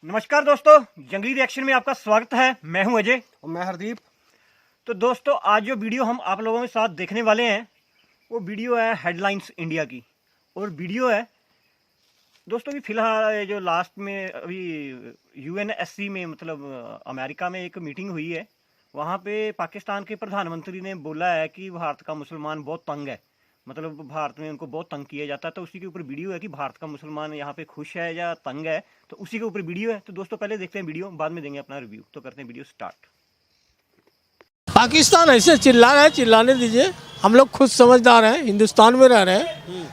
नमस्कार दोस्तों, जंगली रिएक्शन में आपका स्वागत है। मैं हूं अजय और मैं हरदीप। तो दोस्तों, आज जो वीडियो हम आप लोगों के साथ देखने वाले हैं वो वीडियो है हेडलाइंस इंडिया की। और वीडियो है दोस्तों कि फिलहाल जो लास्ट में अभी यूएनएससी में मतलब अमेरिका में एक मीटिंग हुई है, वहाँ पे पाकिस्तान के प्रधानमंत्री ने बोला है कि भारत का मुसलमान बहुत तंग है, मतलब भारत में उनको बहुत तंग किया जाता है। तो उसी के ऊपर वीडियो है कि भारत का मुसलमान यहाँ पे खुश है या तंग है, तो उसी के ऊपर वीडियो है। तो दोस्तों पहले देखते हैं वीडियो, बाद में देंगे अपना रिव्यू। तो करते हैं वीडियो स्टार्ट। पाकिस्तान ऐसे चिल्ला रहा है, चिल्लाने दीजिए। हम लोग खुद समझदार हैं, हिंदुस्तान में रह रहे हैं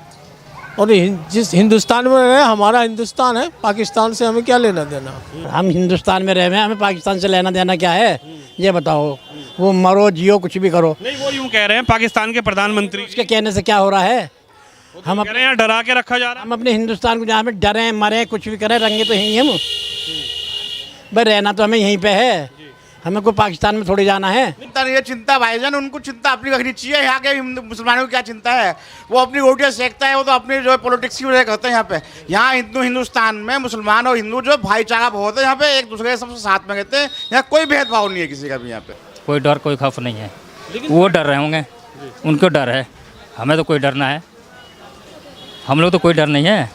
और जिस हिंदुस्तान में रह रहे हैं हमारा हिंदुस्तान है, पाकिस्तान से हमें क्या लेना देना। हम हिंदुस्तान में रह रहे हैं, हमें पाकिस्तान से लेना देना क्या है ये बताओ। वो मरो जियो कुछ भी करो। नहीं, वो यूं कह रहे हैं पाकिस्तान के प्रधानमंत्री, उसके कहने से क्या हो रहा है। हम कह रहे हैं डरा के रखा जा रहा हम अपने हिंदुस्तान को जहाँ पे डरें मरें कुछ भी करें, रंगे तो यहीं हम भाई, रहना तो हमें यहीं पे है, हमें कोई पाकिस्तान में थोड़ी जाना है। ये चिंता भाईजान, उनको चिंता अपनी रखनी चाहिए। यहाँ के मुसलमानों की क्या चिंता है, वो अपनी रोटियाँ सेकता है, वो तो अपनी जो पॉलिटिक्स की वजह करते हैं। यहाँ पे यहाँ हिंदुस्तान में मुसलमान और हिंदू जो भाईचारा बहुत है, यहाँ पे एक दूसरे के सबसे साथ में रहते हैं। यहाँ कोई भेदभाव नहीं है किसी का भी। यहाँ पे कोई डर कोई खौफ नहीं है, वो डर रहे होंगे, उनको डर है, हमें तो कोई डरना है। हम लोग तो कोई डर नहीं है,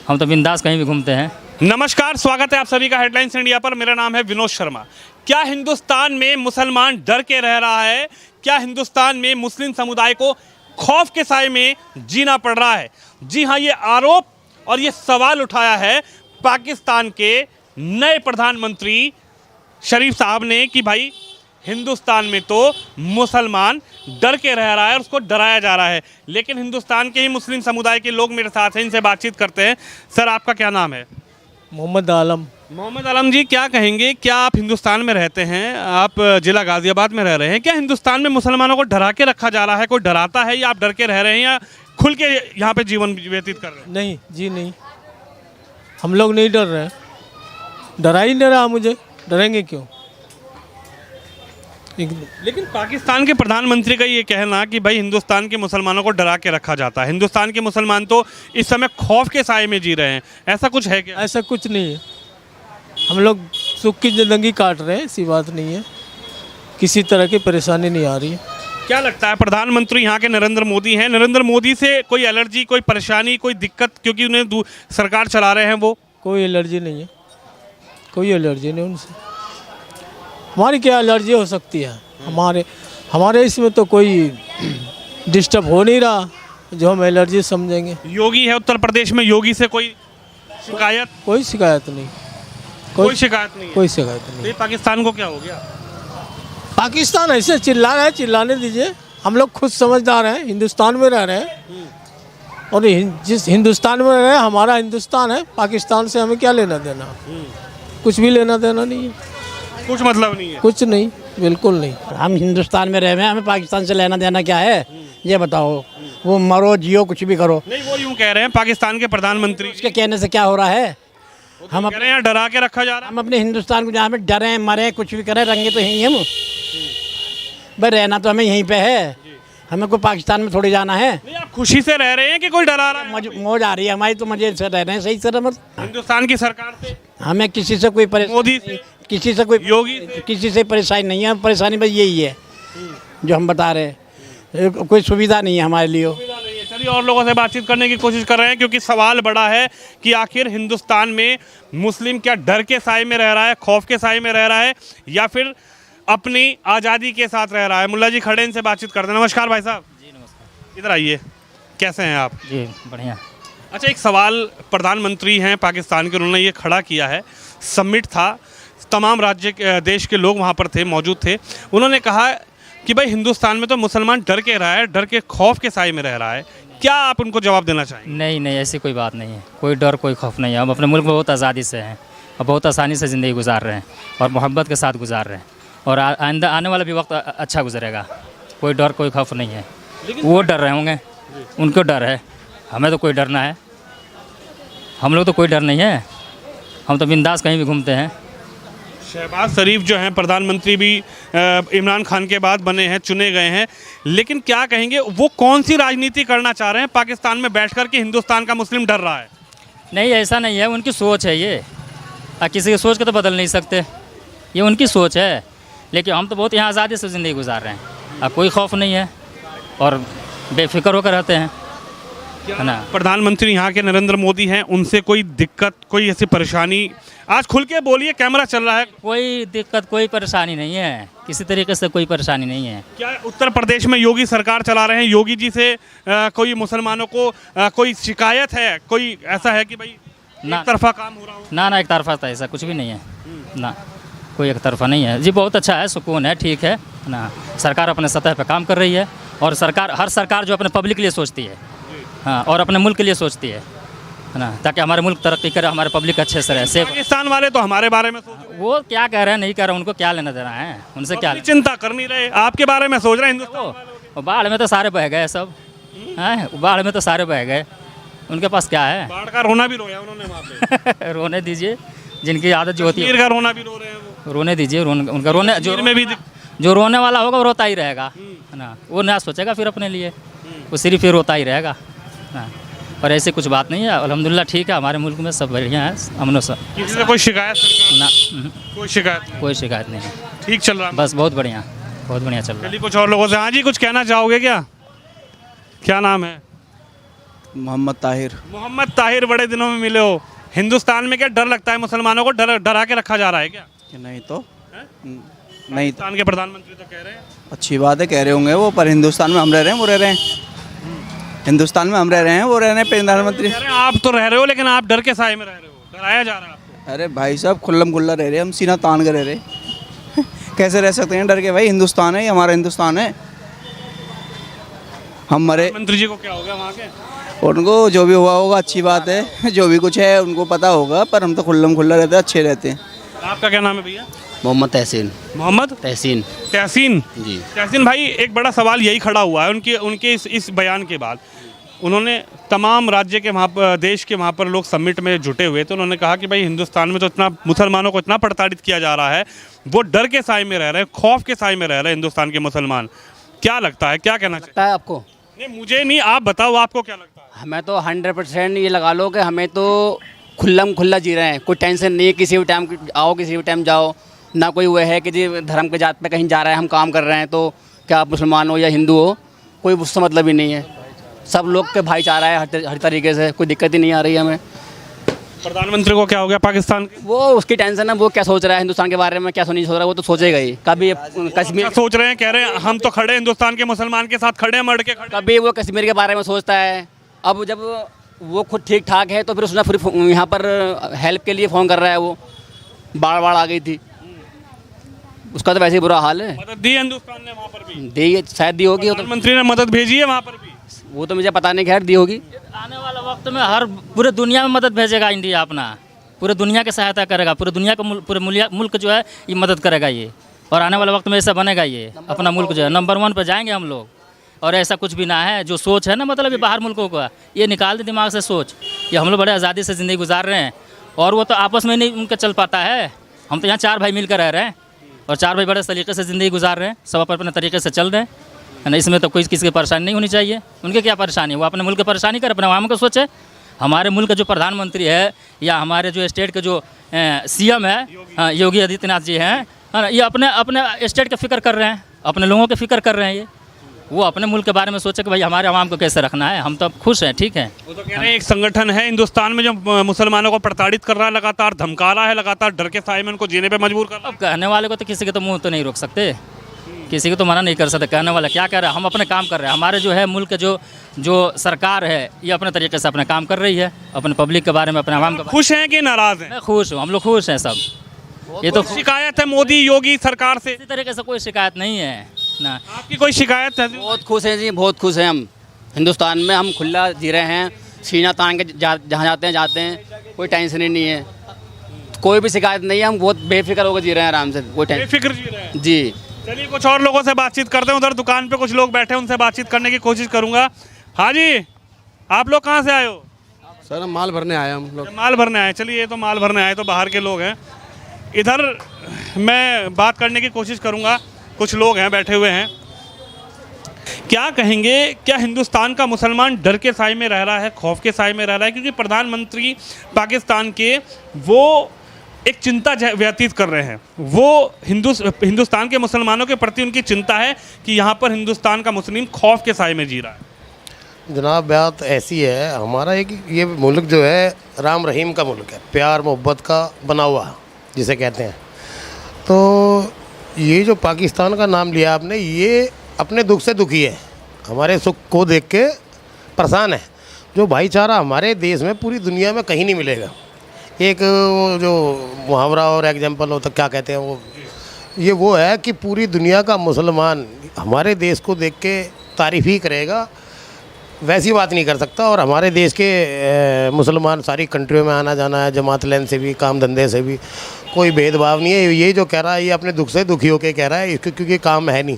हम तो बिंदास कहीं भी घूमते हैं। नमस्कार, स्वागत है आप सभी का हेडलाइंस इंडिया पर। मेरा नाम है विनोद शर्मा। क्या हिंदुस्तान में मुसलमान डर के रह रहा है? क्या हिंदुस्तान में मुस्लिम समुदाय को खौफ के साए में जीना पड़ रहा है? जी हाँ, ये आरोप और ये सवाल उठाया है पाकिस्तान के नए प्रधानमंत्री शरीफ साहब ने कि भाई हिंदुस्तान में तो मुसलमान डर के रह रहा है और उसको डराया जा रहा है। लेकिन हिंदुस्तान के ही मुस्लिम समुदाय के लोग मेरे साथ हैं, इनसे बातचीत करते हैं। सर, आपका क्या नाम है? मोहम्मद आलम। मोहम्मद आलम जी, क्या कहेंगे? क्या आप हिंदुस्तान में रहते हैं, आप जिला गाजियाबाद में रह रहे हैं, क्या हिंदुस्तान में मुसलमानों को डरा के रखा जा रहा है? कोई डराता है या आप डर के रह रहे हैं या खुल के यहाँ पे जीवन व्यतीत कर रहे हैं? नहीं जी नहीं, हम लोग नहीं डर रहे हैं, डरा ही नहीं रहा मुझे, डरेंगे क्यों। लेकिन पाकिस्तान के प्रधानमंत्री का ये कहना कि भाई हिंदुस्तान के मुसलमानों को डरा के रखा जाता है, हिंदुस्तान के मुसलमान तो इस समय खौफ के साए में जी रहे हैं, ऐसा कुछ है क्या? ऐसा कुछ नहीं है, हम लोग सुख की ज़िंदगी काट रहे हैं, ऐसी बात नहीं है, किसी तरह की परेशानी नहीं आ रही है। क्या लगता है, प्रधानमंत्री यहाँ के नरेंद्र मोदी हैं, नरेंद्र मोदी से कोई एलर्जी, कोई परेशानी, कोई दिक्कत, क्योंकि उन्हें सरकार चला रहे हैं वो? कोई एलर्जी नहीं है, कोई एलर्जी नहीं उनसे। हमारी क्या एलर्जी हो सकती है? हमारे इसमें तो कोई डिस्टर्ब हो नहीं रहा जो हम एलर्जी समझेंगे। योगी है उत्तर प्रदेश में, योगी से कोई शिकायत? कोई शिकायत नहीं, कोई शिकायत नहीं है। कोई शिकायत तो नहीं। ये पाकिस्तान को क्या हो गया? पाकिस्तान ऐसे चिल्ला रहा है, चिल्लाने दीजिए। हम लोग खुद समझदार हैं, हिंदुस्तान में रह रहे हैं और जिस हिंदुस्तान में रह रहे हैं हमारा हिंदुस्तान है, पाकिस्तान से हमें क्या लेना देना। कुछ भी लेना देना नहीं है, कुछ मतलब नहीं है, कुछ नहीं, बिल्कुल नहीं। हम हिंदुस्तान में रह रहे हैं, हमें पाकिस्तान से लेना देना क्या है ये बताओ। वो मरो जियो कुछ भी करो। नहीं, वो यूं कह रहे हैं पाकिस्तान के प्रधानमंत्री, उसके कहने से क्या हो रहा है। हम कह रहे हैं डरा के रखा जा रहा है। हम अपने हिंदुस्तान को जहाँ पे डरें मरें कुछ भी करें, रंगे तो यहीं हम भाई, रहना तो हमें यहीं पे है, हमें कोई पाकिस्तान में थोड़ी जाना है। नहीं, आप खुशी से रह रहे हैं कि कोई डरा रहा है? मौज आ रही है हमारी, तो मजे से रह रहे हैं सही से। हिंदुस्तान की सरकार से, हमें किसी से कोई मोदी से, किसी से कोई योगी से? किसी से परेशानी नहीं है। परेशानी बस यही है जो हम बता रहे हैं, कोई सुविधा नहीं है हमारे लिए। चलिए और लोगों से बातचीत करने की कोशिश कर रहे हैं, क्योंकि सवाल बड़ा है कि आखिर हिंदुस्तान में मुस्लिम क्या डर के साए में रह रहा है, खौफ के साए में रह रहा है, या फिर अपनी आज़ादी के साथ रह रहा है। मुल्ला जी खड़े, इनसे बातचीत करते हैं। नमस्कार भाई साहब। जी नमस्कार। इधर आइए, कैसे हैं आप? जी बढ़िया। अच्छा, एक सवाल, प्रधानमंत्री हैं पाकिस्तान के, उन्होंने ये खड़ा किया है, समिट था, तमाम राज्य देश के लोग वहाँ पर थे, मौजूद थे। उन्होंने कहा कि भाई हिंदुस्तान में तो मुसलमान डर के रहा है, डर के खौफ के साए में रह रहा है। क्या आप उनको जवाब देना चाहेंगे? नहीं नहीं, ऐसी कोई बात नहीं है, कोई डर कोई खौफ नहीं है। हम अपने मुल्क में बहुत आज़ादी से हैं और बहुत आसानी से ज़िंदगी गुजार रहे हैं और मोहब्बत के साथ गुजार रहे हैं, और आइंदा आने वाला भी वक्त अच्छा गुजरेगा। कोई डर कोई खौफ नहीं है, वो डर रहे होंगे, उनको डर है, हमें तो कोई डरना है। हम लोग तो कोई डर नहीं है, हम तो बिंदास कहीं भी घूमते हैं। शहबाज शरीफ जो हैं प्रधानमंत्री भी इमरान खान के बाद बने हैं, चुने गए हैं, लेकिन क्या कहेंगे वो कौन सी राजनीति करना चाह रहे हैं पाकिस्तान में बैठकर कि हिंदुस्तान का मुस्लिम डर रहा है? नहीं, ऐसा नहीं है, उनकी सोच है ये। किसी की सोच को तो बदल नहीं सकते, ये उनकी सोच है। लेकिन हम तो बहुत यहाँ आज़ादी से ज़िंदगी गुजार रहे हैं, कोई खौफ नहीं है और बेफिक्र होकर रहते हैं, है ना। प्रधानमंत्री यहाँ के नरेंद्र मोदी हैं, उनसे कोई दिक्कत, कोई ऐसी परेशानी? आज खुल के बोलिए, कैमरा चल रहा है। कोई दिक्कत, कोई परेशानी नहीं है, किसी तरीके से कोई परेशानी नहीं है। क्या उत्तर प्रदेश में योगी सरकार चला रहे हैं, योगी जी से कोई मुसलमानों को कोई शिकायत है, कोई ऐसा है कि भाई एक तरफा काम हो रहा हो? ना एक तरफा तो ऐसा कुछ भी नहीं है ना, कोई एक तरफा नहीं है जी। बहुत अच्छा है, सुकून है, ठीक है ना। सरकार अपने सतह पे काम कर रही है और हर सरकार जो अपने पब्लिक के लिए सोचती है, हाँ, और अपने मुल्क के लिए सोचती है ना, ताकि हमारे मुल्क तरक्की करे, हमारे पब्लिक अच्छे से रहे। पाकिस्तान वाले तो हमारे बारे में सोच रहे हैं। वो क्या कह रहे हैं नहीं कह रहे हैं, उनको क्या लेना देना है, उनसे क्या चिंता कर नहीं रहे, आपके बारे में सोच रहे हैं हिंदुस्तान वाले। बाढ़ में तो सारे बह गए सब, हैं, बाढ़ में तो सारे बह गए, उनके पास क्या है। बाढ़ का रोना भी रोया उन्होंने वहाँ पे। रोने दीजिए, जिनकी आदत जो होती है का रोना भी रो रहे हैं वो। रोने दीजिए, उनका रोने जो रोने वाला होगा वो रोता ही रहेगा, है ना। वो ना सोचेगा फिर अपने लिए, वो सिर्फ फिर रोता ही रहेगा ना। और ऐसी कुछ बात नहीं है, अल्हम्दुलिल्लाह ठीक है, हमारे मुल्क में सब बढ़िया है, अमन व किसी से कोई शिकायत ना, कोई शिकायत नहीं है, ठीक चल रहा है, बस बहुत बढ़िया चल रहा है। कुछ और लोगों से, हाँ जी, कुछ कहना चाहोगे क्या? क्या नाम है? मोहम्मद ताहिर। मोहम्मद ताहिर, बड़े दिनों में मिले हो। हिंदुस्तान में क्या डर लगता है, मुसलमानों को डरा के रखा जा रहा है क्या? नहीं तो नहीं, हिंदुस्तान के प्रधानमंत्री तो कह रहे हैं। अच्छी बात है, कह रहे होंगे वो, पर हिंदुस्तान में हम रह रहे हैं, वो रह रहे हैं। हिंदुस्तान में हम रह रहे हैं, वो रह रहे हैं प्रधानमंत्री। आप तो रह रहे हो, लेकिन आप डर के साए में रह रहे हो, डराया जा रहा है आपको। अरे भाई साहब, खुल्लम खुल्ला रह रहे हैं हम, सीना तान कर रह रहे। कैसे रह सकते हैं डर के? भाई हिंदुस्तान है, ये हमारा हिंदुस्तान है। हम मरे, मंत्री जी को क्या हो गया वहाँ के? उनको जो भी हुआ होगा अच्छी बात है, जो भी कुछ है उनको पता होगा, पर हम तो खुल्लम खुल्ला रहते हैं, अच्छे रहते हैं। आपका क्या नाम है भैया? मोहम्मद तहसीन। मोहम्मद तहसीन जी। तहसीन भाई, एक बड़ा सवाल यही खड़ा हुआ है उनके इस बयान के बाद। उन्होंने तमाम राज्य के वहाँ पर, देश के वहाँ पर लोग समिट में जुटे हुए थे, उन्होंने कहा कि भाई हिंदुस्तान में तो इतना मुसलमानों को इतना प्रताड़ित किया जा रहा है, वो डर के साए में रह रहे हैं, खौफ के साए में रह रहे हैं हिंदुस्तान के मुसलमान। क्या लगता है, क्या कहना लगता है आपको? नहीं, मुझे नहीं, आप बताओ, आपको क्या लगता है? हमें तो 100% ये लगा लो कि हमें तो खुल्लम खुल्ला जी रहे हैं, कोई टेंशन नहीं है, किसी भी टाइम आओ, किसी भी टाइम जाओ, ना कोई वो है कि जी धर्म के जात पे कहीं जा रहा है, हम काम कर रहे हैं तो क्या आप मुसलमान हो या हिंदू हो, कोई उससे मतलब ही नहीं है। सब लोग के भाईचारा है हर तरीके से, कोई दिक्कत ही नहीं आ रही है हमें। प्रधानमंत्री को क्या हो गया पाकिस्तान के? वो उसकी टेंशन है, वो क्या सोच रहा है हिंदुस्तान के बारे में, क्या सोच रहा है, वो तो सोचेगा ही। कभी कश्मीर सोच रहे हैं, कह रहे हैं हम तो खड़े हिंदुस्तान के मुसलमान के साथ खड़े, मर के खड़े। कभी वो कश्मीर के बारे में सोचता है। अब जब वो खुद ठीक ठाक है तो फिर उसने फिर यहाँ पर हेल्प के लिए फ़ोन कर रहा है। वो बाढ़ आ गई थी, उसका तो वैसे ही बुरा हाल है। मदद दी हिंदुस्तान ने वहाँ पर भी? दी, शायद दी होगी। प्रधानमंत्री ने मदद भेजी है वहाँ पर भी? वो तो मुझे पता नहीं, खैर दी होगी। आने वाला वक्त में हर पूरे दुनिया में मदद भेजेगा इंडिया अपना, पूरे दुनिया की सहायता करेगा, पूरे दुनिया का पूरे मुल्क जो है ये मदद करेगा ये। और आने वाले वक्त में ऐसा बनेगा, ये अपना मुल्क जो है नंबर 1 पर जाएंगे हम लोग। और ऐसा कुछ भी ना है, जो सोच है ना, मतलब ये बाहर मुल्कों का, ये निकाल दे दिमाग से सोच। ये हम लोग बड़े आज़ादी से ज़िंदगी गुजार रहे हैं, और वो तो आपस में नहीं उनका चल पाता है। हम तो यहाँ 4 भाई मिलकर रह रहे हैं, और 4 भाई बड़े तरीके से ज़िंदगी गुजार रहे हैं, सब अपने तरीके से चल रहे हैं, है ना। इसमें तो कोई किसी की परेशानी नहीं होनी चाहिए। उनके क्या परेशानी है, वो अपने मुल्क की परेशानी करे, अपने वाम को सोचे। हमारे मुल्क का जो प्रधानमंत्री है या हमारे जो स्टेट के जो CM है, योगी आदित्यनाथ जी हैं, है ना, ये अपने स्टेट की फ़िक्र कर रहे हैं, अपने लोगों की फ़िक्र कर रहे हैं। ये वो अपने मुल्क के बारे में सोचे कि भाई हमारे आवाम को कैसे रखना है, हम तो खुश हैं, ठीक है। वो तो कह रहे हैं एक संगठन है हिंदुस्तान में जो मुसलमानों को प्रताड़ित कर रहा है, लगातार धमका रहा है, लगातार डर के साए में उनको जीने पे मजबूर कर रहा है। अब कहने वाले को तो किसी के तो मुंह तो नहीं रोक सकते, किसी को तो मना नहीं कर सकते। कहने वाला क्या कह रहा है, हम अपने काम कर रहे हैं। हमारे जो है मुल्क जो सरकार है, ये अपने तरीके से अपना काम कर रही है, अपने पब्लिक के बारे में, अपने आवाम के। खुश हैं कि नाराज़ हैं? मैं खुश हूँ, हम लोग खुश हैं सब। ये तो शिकायत है मोदी योगी सरकार से? इसी तरीके से कोई शिकायत नहीं है ना। आपकी कोई शिकायत है? बहुत खुश हैं जी, बहुत खुश हैं हम। हिंदुस्तान में हम खुला जी रहे हैं, सीना तान के जहाँ जाते हैं, कोई टेंशन ही नहीं है, कोई भी शिकायत नहीं है। हम बहुत बेफिक्र होकर जी रहे हैं, आराम से, कोई टेंशन। बेफिक्र जी रहे हैं जी। चलिए कुछ और लोगों से बातचीत करते हैं। उधर दुकान पे कुछ लोग बैठे हैं, उनसे बातचीत करने की कोशिश करूंगा। हाँ जी, आप लोग कहाँ से आए हो? सर हम माल भरने आए, हम लोग माल भरने आए। चलिए, ये तो माल भरने आए तो बाहर के लोग हैं। इधर मैं बात करने की कोशिश करूंगा, कुछ लोग हैं बैठे हुए हैं। क्या कहेंगे, क्या हिंदुस्तान का मुसलमान डर के साए में रह रहा है, खौफ के साए में रह रहा है? क्योंकि प्रधानमंत्री पाकिस्तान के वो एक चिंता व्यतीत कर रहे हैं। वो हिंदुस्तान के मुसलमानों के प्रति उनकी चिंता है कि यहाँ पर हिंदुस्तान का मुस्लिम खौफ के साए में जी रहा है। जनाब बात ऐसी है, हमारा एक ये मुल्क जो है राम रहीम का मुल्क है, प्यार मोहब्बत का बना हुआ जिसे कहते हैं। तो ये जो पाकिस्तान का नाम लिया आपने, ये अपने दुख से दुखी है, हमारे सुख को देख के परेशान है। जो भाईचारा हमारे देश में पूरी दुनिया में कहीं नहीं मिलेगा। एक वो जो मुहावरा और एग्जाम्पल होता क्या कहते हैं वो है कि पूरी दुनिया का मुसलमान हमारे देश को देख के तारीफ़ ही करेगा, वैसी बात नहीं कर सकता। और हमारे देश के मुसलमान सारी कंट्रियों में आना जाना है, जमात लेन से भी, काम धंधे से भी, कोई भेदभाव नहीं है। ये जो कह रहा है ये अपने दुख से दुखी होकर कह रहा है, इसको क्योंकि काम है नहीं।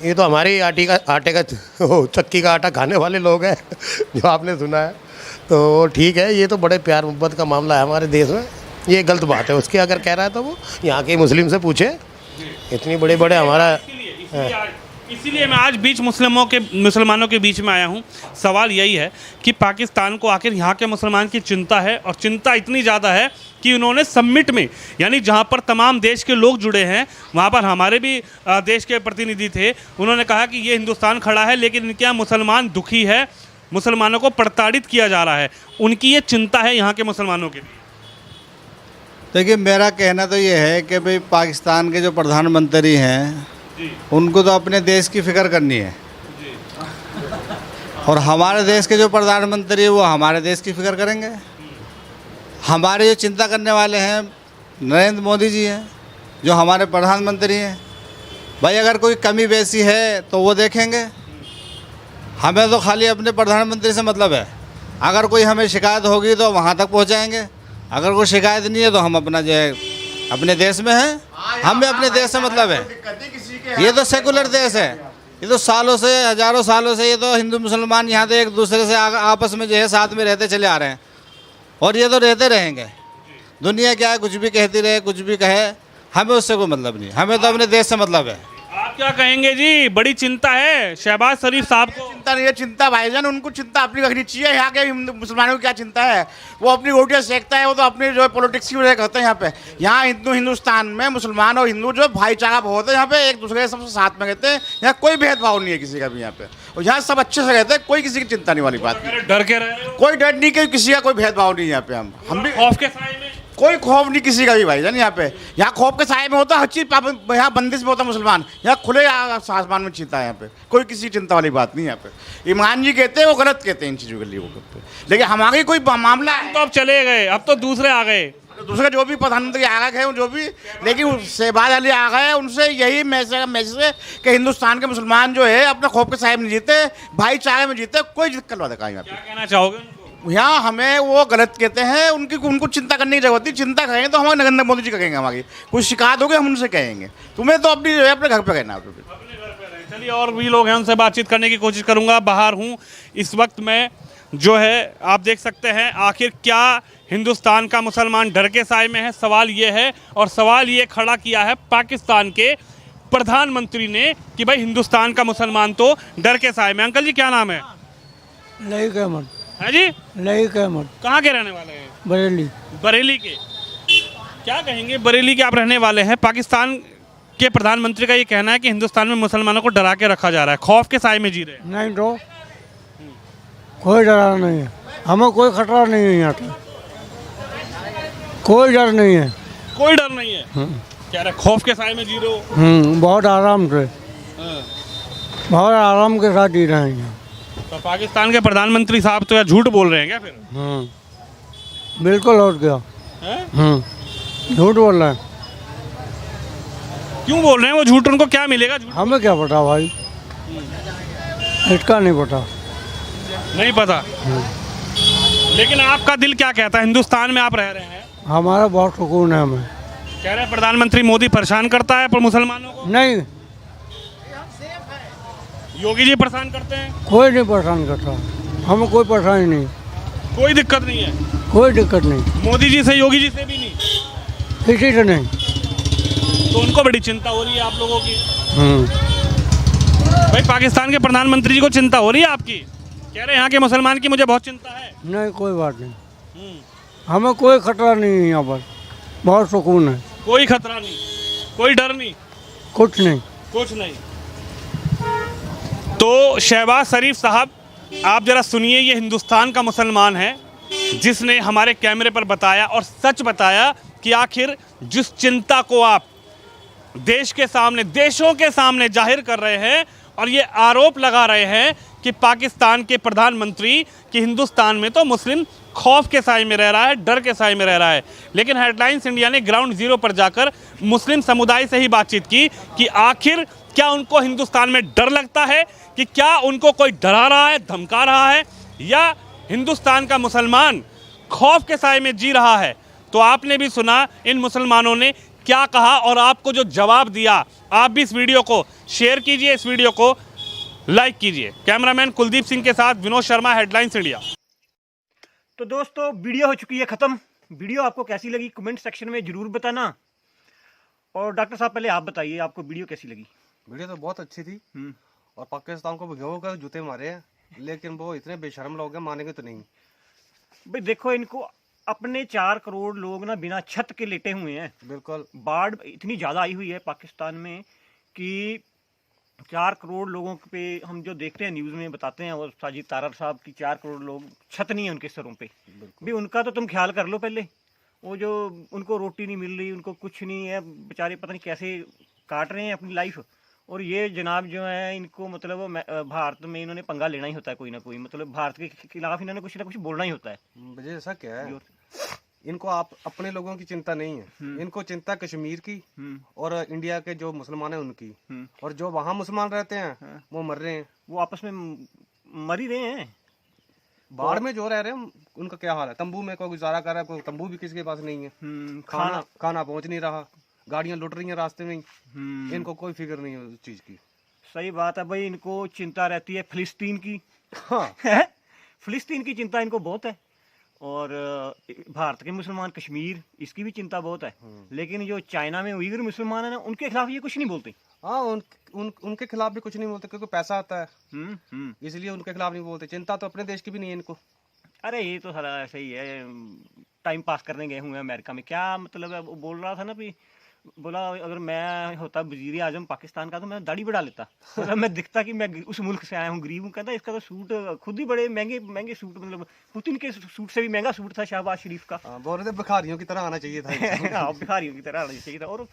ये तो हमारे आटे का चक्की का आटा खाने वाले लोग हैं जो आपने सुना है। तो ठीक है, ये तो बड़े प्यार मोहब्बत का मामला है हमारे देश में, ये गलत बात है उसकी। अगर कह रहा है तो वो यहाँ के मुस्लिम से पूछे, इतनी बड़े बड़े हमारा। इसीलिए मैं आज मुसलमानों के बीच में आया हूँ। सवाल यही है कि पाकिस्तान को आखिर यहाँ के मुसलमान की चिंता है, और चिंता इतनी ज़्यादा है कि उन्होंने समिट में, यानी जहाँ पर तमाम देश के लोग जुड़े हैं, वहाँ पर हमारे भी देश के प्रतिनिधि थे, उन्होंने कहा कि ये हिंदुस्तान खड़ा है लेकिन इनके यहाँ मुसलमान दुखी है, मुसलमानों को प्रताड़ित किया जा रहा है। उनकी ये चिंता है यहाँ के मुसलमानों के लिए। देखिए, मेरा कहना तो ये है कि भाई पाकिस्तान के जो प्रधानमंत्री हैं उनको तो अपने देश की फ़िक्र करनी है, और हमारे देश के जो प्रधानमंत्री है वो हमारे देश की फ़िक्र करेंगे। हमारे जो चिंता करने वाले हैं नरेंद्र मोदी जी हैं, जो हमारे प्रधानमंत्री हैं। भाई अगर कोई कमी बेसी है तो वो देखेंगे, हमें तो खाली अपने प्रधानमंत्री से मतलब है। अगर कोई हमें शिकायत होगी तो वहाँ तक पहुँचाएँगे, अगर कोई शिकायत नहीं है तो हम अपना जो है अपने देश में हैं, हमें अपने देश से मतलब है। ये तो सेकुलर देश है, ये तो सालों से, हज़ारों सालों से ये तो हिंदू मुसलमान यहाँ तो एक दूसरे से आपस में जो है साथ में रहते चले आ रहे हैं, और ये तो रहते रहेंगे। दुनिया क्या है, कुछ भी कहती रहे, कुछ भी कहे, हमें उससे कोई मतलब नहीं, हमें तो अपने देश से मतलब है। आप क्या कहेंगे जी? बड़ी चिंता है शहबाज शरीफ साहब को। चिंता नहीं है, चिंता भाईजान उनको चिंता अपनी रखनी चाहिए। यहाँ के मुसलमानों की क्या चिंता है, वो अपनी रोटियाँ सेकता है, वो तो अपनी जो है पॉलिटिक्स की वजह करते हैं। यहाँ पे यहाँ हिंदुस्तान में मुसलमान और हिंदू जो भाईचारा बहुत है, यहाँ पे एक दूसरे के सबसे साथ में रहते हैं। यहाँ कोई भेदभाव नहीं है किसी का भी यहाँ पे, और यहाँ सब अच्छे से रहते हैं, कोई किसी की चिंता नहीं वाली बात नहीं। डर के रहे, कोई डर नहीं, कि किसी का कोई भेदभाव नहीं यहाँ पे। हम भी खौफ के साए में, कोई खौफ नहीं किसी का भी भाईजान। यहाँ खौफ के साए में होता है हर चीज़, यहाँ बंदिश में होता है मुसलमान, यहाँ खुले आसमान में चिंता है। यहाँ पे कोई किसी चिंता वाली बात नहीं। यहाँ पे ईमान जी कहते हैं, वो गलत कहते हैं इन चीज़ों के लिए वो, लेकिन हमारी कोई मामला है तो अब चले गए, अब तो दूसरे आ गए, दूसरे जो भी प्रधानमंत्री आ गए हैं जो भी, लेकिन शहबाज अली आ गए, उनसे यही मैसेज है कि हिंदुस्तान के मुसलमान जो है अपने खौफ के साए में जीते, भाईचारे में जीते, कोई दिक्कत वाला का यहाँ पे। क्या कहना चाहोगे? यहाँ हमें वो गलत कहते हैं, उनको चिंता करने की जरूरत नहीं। चिंता करेंगे तो हमारे नरेंद्र मोदी जी करेंगे, हमारी कोई शिकायत होगी हम उनसे कहेंगे। तुम्हें तो अपने घर पे रहना है। चलिए, और भी लोग हैं, उनसे बातचीत करने की कोशिश करूंगा। बाहर हूं इस वक्त मैं, जो है आप देख सकते हैं, आखिर क्या हिंदुस्तान का मुसलमान डर के साए में है? सवाल ये है, और सवाल ये खड़ा किया है पाकिस्तान के प्रधानमंत्री ने कि भाई हिंदुस्तान का मुसलमान तो डर के साए में। अंकल जी क्या नाम है? लईक अहमद। है जी? लईक अहमद। कहाँ के रहने वाले हैं? बरेली। बरेली के। क्या कहेंगे, बरेली के आप रहने वाले हैं। पाकिस्तान के प्रधानमंत्री का ये कहना है कि हिंदुस्तान में मुसलमानों को डरा के रखा जा रहा है, खौफ के साए में जी रहे हैं। नहीं तो कोई डरा नहीं है, हमें कोई खतरा नहीं है, यहाँ पे कोई डर नहीं है। कोई डर नहीं है, कह रहे खौफ के साए में जी रहे हो। बहुत आराम से, बहुत आराम के साथ जी रहे हैं यहाँ। तो पाकिस्तान के प्रधानमंत्री साहब तो यार झूठ बोल रहे हैं क्या फिर? बिल्कुल और क्या, झूठ बोल रहे हैं। क्यों बोल रहे हैं वो झूठ? उनको क्या मिलेगा? हमें क्या पता भाई, इसका नहीं पता। नहीं पता। लेकिन आपका दिल क्या कहता है? हिंदुस्तान में आप रह रहे हैं, हमारा बहुत सुकून है। हमें कह रहे हैं प्रधानमंत्री मोदी परेशान करता है पर मुसलमानों को नहीं, योगी जी परेशान करते हैं। कोई नहीं परेशान करता, हमें कोई परेशानी नहीं, कोई दिक्कत नहीं है। कोई दिक्कत नहीं, मोदी जी से, योगी जी से भी नहीं, किसी से नहीं। तो उनको बड़ी चिंता हो रही है आप लोगों की। भाई पाकिस्तान के प्रधानमंत्री जी को चिंता हो रही है आपकी? कह रहे हैं यहाँ के मुसलमान की मुझे बहुत चिंता है। नहीं, कोई बात नहीं, हमें कोई खतरा नहीं है यहाँ पर। बहुत सुकून है, कोई खतरा नहीं, कोई डर नहीं, कुछ नहीं। कुछ नहीं। तो शहबाज शरीफ साहब, आप जरा सुनिए, ये हिंदुस्तान का मुसलमान है जिसने हमारे कैमरे पर बताया और सच बताया कि आखिर जिस चिंता को आप देश के सामने, देशों के सामने जाहिर कर रहे हैं और ये आरोप लगा रहे हैं कि पाकिस्तान के प्रधानमंत्री कि हिंदुस्तान में तो मुस्लिम खौफ के साए में रह रहा है, डर के साए में रह रहा है, लेकिन हेडलाइंस इंडिया ने ग्राउंड जीरो पर जाकर मुस्लिम समुदाय से ही बातचीत की कि आखिर क्या उनको हिंदुस्तान में डर लगता है, कि क्या उनको कोई डरा रहा है, धमका रहा है, या हिंदुस्तान का मुसलमान खौफ के साए में जी रहा है। तो आपने भी सुना इन मुसलमानों ने क्या कहा और आपको जो जवाब दिया। आप भी इस वीडियो को शेयर कीजिए, इस वीडियो को लाइक कीजिए। कैमरामैन कुलदीप सिंह के साथ विनोद शर्मा, हेडलाइंस इंडिया। तो दोस्तों वीडियो हो चुकी है ख़त्म। वीडियो आपको कैसी लगी कमेंट सेक्शन में ज़रूर बताना। और डॉक्टर साहब पहले आप बताइए, आपको वीडियो कैसी लगी? वीडियो तो बहुत अच्छी थी और पाकिस्तान को भिगो कर जूते मारे हैं, लेकिन वो इतने बेशर्म लोग हैं, मानेंगे तो नहीं। भाई देखो, इनको अपने 4 करोड़ लोग ना बिना छत के लेटे हुए हैं। बिल्कुल। बाढ़ इतनी ज़्यादा आई हुई है पाकिस्तान में कि 4 करोड़ लोगों पे हम जो देखते हैं न्यूज़ में बताते हैं, और साजिद तारर साहब की 4 करोड़ लोग छत नहीं है उनके सरों पे। भी उनका तो तुम ख्याल कर लो पहले। वो जो उनको रोटी नहीं मिल रही, उनको कुछ नहीं है, बेचारे पता नहीं कैसे काट रहे हैं अपनी लाइफ। और ये जनाब जो है, इनको मतलब भारत में इन्होंने पंगा लेना ही होता है कोई ना कोई, मतलब भारत के खिलाफ इन्होंने कुछ ना कुछ बोलना ही होता है। वजह ऐसा क्या है, इनको आप अपने लोगों की चिंता नहीं है, इनको चिंता कश्मीर की और इंडिया के जो मुसलमान हैं उनकी। और जो वहाँ मुसलमान रहते हैं वो मर रहे हैं, वो आपस में मर ही रहे हैं। बाढ़ में जो रह रहे हैं उनका क्या हाल है, तंबू में कोई गुजारा कर रहा है, कोई तंबू भी किसी के पास नहीं है, खाना पहुँच नहीं रहा, गाड़ियाँ लुट रही हैं रास्ते में, इनको कोई फिक्र नहीं है उस चीज़ की। सही बात है भाई, इनको चिंता रहती है फिलिस्तीन की। हाँ फिलिस्तीन की चिंता इनको बहुत है, और भारत के मुसलमान, कश्मीर, इसकी भी चिंता बहुत है। लेकिन जो चाइना में उइगर मुसलमान है ना, उनके खिलाफ ये कुछ नहीं बोलते। हाँ, उनके खिलाफ भी कुछ नहीं बोलते क्योंकि पैसा आता है, इसलिए उनके खिलाफ नहीं बोलते। चिंता तो अपने देश की भी नहीं है इनको। अरे ये तो सारा ऐसा ही है, टाइम पास करने गए हुए हैं अमेरिका में। क्या मतलब है, वो बोल रहा था ना भी, बोला अगर मैं होता वज़ीर आज़म पाकिस्तान का तो मैं दाढ़ी बढ़ा लेता। मतलब मैं दिखता कि मैं उस मुल्क से आया हूँ, गरीब हूँ। कहता इसका तो सूट खुद ही बड़े महंगे महंगे सूट, मतलब पुतिन के सूट से भी महंगा सूट था शहबाज शरीफ का। बोल रहे थे भिखारियों की तरह आना चाहिए था। हाँ, भिखारियों की तरह आना चाहिए था। और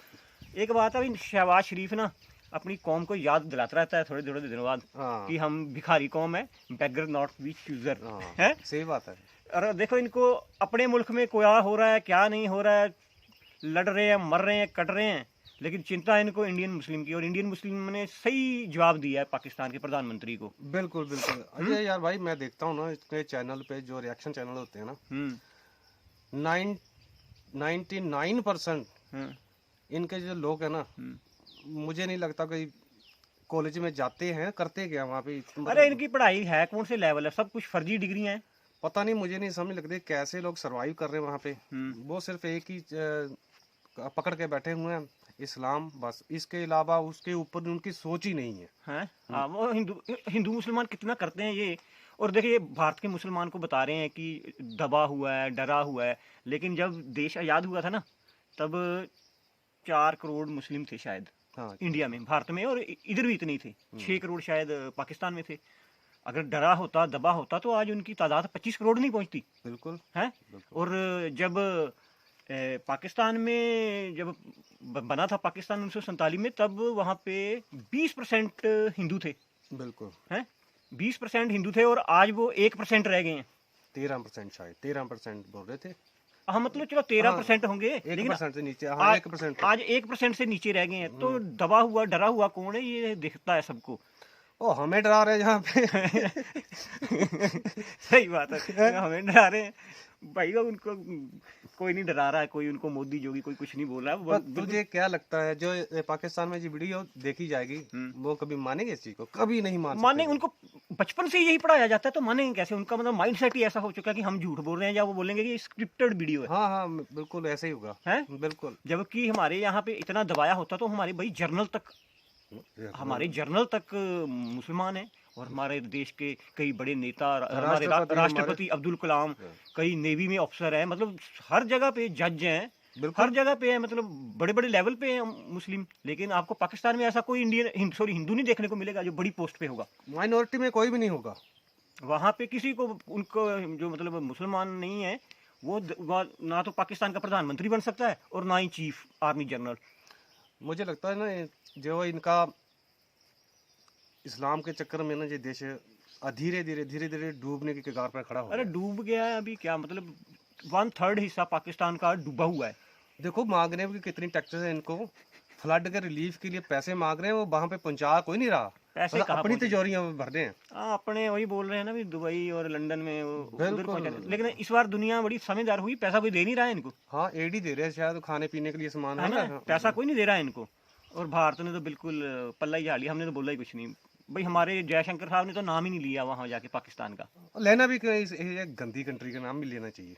एक बात है, शहबाज शरीफ ना अपनी कौम को याद दिलाता रहता है थोड़े थोड़े दिनों बाद कि हम भिखारी कौम है, बेगर नॉट बी चूजर है। सही बात है। और देखो, इनको अपने मुल्क में क्या हो रहा है क्या नहीं हो रहा है, लड़ रहे हैं, मर रहे हैं, कट रहे हैं, लेकिन चिंता है इनको इंडियन मुस्लिम की। और इंडियन मुस्लिम ने सही जवाब दिया है पाकिस्तान के प्रधानमंत्री को। बिल्कुल बिल्कुल। अरे यार भाई, मैं देखता हूँ ना इसके चैनल पे, जो रिएक्शन चैनल होते हैं ना, 99% इनके जो लोग हैं ना, मुझे नहीं लगता कि कॉलेज में जाते हैं, करते क्या वहाँ पे। अरे इनकी पढ़ाई है कौन से लेवल है, सब कुछ फर्जी डिग्रियां हैं। पता नहीं, मुझे नहीं समझ लगती कैसे लोग सरवाइव कर रहे हैं वहाँ पे। वो सिर्फ एक ही पकड़ के बैठे हुए हैं, इस्लाम, बस। इसके अलावा उसके ऊपर उनकी सोच ही नहीं है। हाँ, वो हिंदू मुसलमान कितना करते हैं ये। और देखिए, भारत के मुसलमान को बता रहे हैं कि दबा हुआ है, डरा हुआ है, लेकिन जब देश आज़ाद हुआ था ना, तब 4 करोड़ मुस्लिम थे शायद। हाँ, इंडिया में, भारत में, और इधर भी इतने ही थे। 6 करोड़ शायद पाकिस्तान में थे। अगर डरा होता, दबा होता, तो आज उनकी तादाद 25 करोड़ नहीं पहुंचती। बिल्कुल है। और जब पाकिस्तान में जब बना था पाकिस्तान 1947 में, तब वहाँ पे 20% हिंदू थे। बिल्कुल हैं, 20% हिंदू थे, और आज वो 1% रह गए हैं। 13% शायद, 13% बोल रहे थे। हाँ, मतलब चलो 13% होंगे, लेकिन 1% से नीचे। हाँ, 1% आज 1% से नीचे रह गए हैं। तो दबा हुआ, डरा हुआ कौन है, ये दिखता है सबको। ओ, हमें डरा रहे हैं यहाँ पे। सही बात है, हमें डरा रहे हैं भाई। उनको कोई नहीं डरा रहा है, कोई उनको मोदी जोगी कोई कुछ नहीं बोल रहा है। तुझे क्या लगता है, जो पाकिस्तान में जो वीडियो देखी जाएगी, वो कभी मानेंगे इस चीज को? कभी नहीं मानेंगे। उनको बचपन से यही पढ़ाया जाता है, तो मानेंगे कैसे? उनका मतलब माइंड सेट ही ऐसा हो चुका है कि हम झूठ बोल रहे हैं, या वो बोलेंगे कि स्क्रिप्टेड वीडियो है। हाँ हाँ, बिल्कुल ऐसा ही होगा है। बिल्कुल। जबकि हमारे यहाँ पे इतना दबाया होता, तो हमारे भाई हमारे जर्नल तक मुसलमान हैं, और हमारे देश के कई बड़े नेता, हमारे राष्ट्रपति अब्दुल कलाम, कई नेवी में ऑफिसर हैं, मतलब हर जगह पे जज हैं, बिल्कुल। हर जगह पे है, मतलब बड़े बड़े लेवल पे है मुस्लिम, लेकिन आपको पाकिस्तान में ऐसा कोई हिंदू नहीं देखने को मिलेगा जो बड़ी पोस्ट पे होगा। माइनॉरिटी में कोई भी नहीं होगा। वहाँ पे किसी को, उनको जो मतलब मुसलमान नहीं है वो ना तो पाकिस्तान का प्रधानमंत्री बन सकता है और ना ही चीफ आर्मी जनरल। मुझे लगता है ना जो इनका इस्लाम के चक्कर में ना ये देश धीरे धीरे डूबने की कगार पर खड़ा हो अरे डूब गया है अभी, क्या मतलब 1/3 हिस्सा पाकिस्तान का डूबा हुआ है। देखो मांग रहे हैं कि कितनी टैक्सेस है इनको, फ्लड के रिलीफ के लिए पैसे मांग रहे हैं, वो वहाँ पे पहुंचा कोई नहीं रहा, पैसे मतलब कहाँ अपनी पहुंचे? तिजोरियां भर रहे हैं। हाँ, अपने वही बोल रहे हैं ना भी दुबई और लंदन में उधर बिल्कुल। पहुंचा रहे हैं। लेकिन इस बार दुनिया बड़ी समझदार हुई, पैसा कोई दे नहीं रहा है इनको, हाँ एड ही दे रहे हैं शायद, खाने पीने के लिए सामान है है ना, ना। पैसा कोई नहीं दे रहा है इनको। और भारत ने तो बिल्कुल पल्ला ही झाड़ लिया, हमने तो बोला ही कुछ नहीं भाई। हमारे जयशंकर साहब ने तो नाम ही नहीं लिया वहाँ जाके पाकिस्तान का। लेना भी क्यों, ये गंदी कंट्री का नाम भी लेना चाहिए।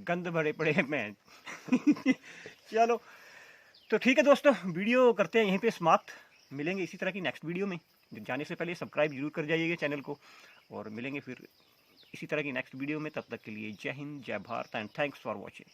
गंद भरे पड़े हैं मैं चलो तो ठीक है दोस्तों, वीडियो करते हैं यहीं पे समाप्त। मिलेंगे इसी तरह की नेक्स्ट वीडियो में। जाने से पहले सब्सक्राइब जरूर कर जाइएगा चैनल को, और मिलेंगे फिर इसी तरह की नेक्स्ट वीडियो में। तब तक के लिए जय हिंद, जय Bharat and thanks for watching.